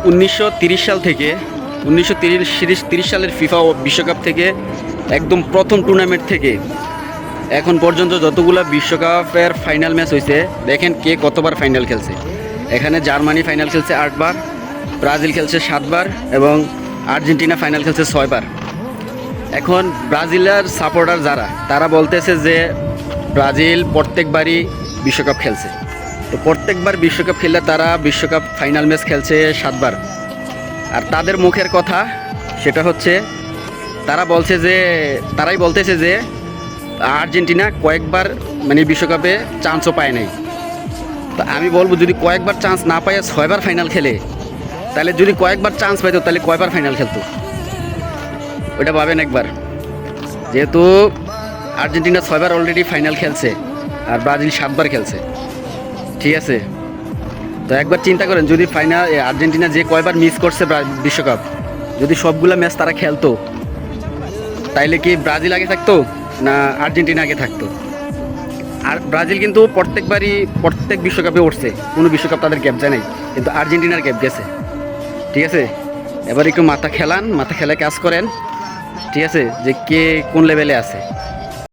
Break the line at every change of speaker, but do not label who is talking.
1930 সাল থেকে 1930 সালের ফিফা বিশ্বকাপ থেকে একদম প্রথম টুর্নামেন্ট থেকে এখন পর্যন্ত যতগুলো বিশ্বকাপের ফাইনাল ম্যাচ হয়েছে, দেখেন কে কতবার ফাইনাল খেলছে। এখানে জার্মানি ফাইনাল খেলছে 8 বার, ব্রাজিল খেলছে 7 বার এবং আর্জেন্টিনা ফাইনাল খেলছে 6 বার। এখন ব্রাজিলের সাপোর্টার যারা, তারা বলতেছে যে ব্রাজিল প্রত্যেকবারই বিশ্বকাপ খেলছে। তো প্রত্যেকবার বিশ্বকাপ খেললে তারা বিশ্বকাপ ফাইনাল ম্যাচ খেলছে 7 বার। আর তাদের মুখের কথা সেটা হচ্ছে তারাই বলতেছে যে আর্জেন্টিনা কয়েকবার মানে বিশ্বকাপে চান্সও পায় নাই। তো আমি বলবো, যদি কয়েকবার চান্স না পায় 6 বার ফাইনাল খেলে, তাহলে যদি কয়েকবার চান্স পাইতো তাহলে কয়বার ফাইনাল খেলতো ওটা ভাবেন একবার। যেহেতু আর্জেন্টিনা 6 বার অলরেডি ফাইনাল খেলছে আর ব্রাজিল 7 বার খেলছে, ঠিক আছে? তো একবার চিন্তা করেন, যদি ফাইনাল আর্জেন্টিনা যে কয়বার মিস করছে বিশ্বকাপ, যদি সবগুলো ম্যাচ তারা খেলতো, তাইলে কি ব্রাজিল আগে থাকতো না আর্জেন্টিনা আগে থাকতো? আর ব্রাজিল কিন্তু প্রত্যেক বিশ্বকাপে উঠছে, কোনো বিশ্বকাপ তাদের গ্যাপ যায় নাই, কিন্তু আর্জেন্টিনার গ্যাপ গেছে, ঠিক আছে? এবার একটু মাথা খেলায় কাজ করেন, ঠিক আছে, যে কে কোন লেভেলে আছে।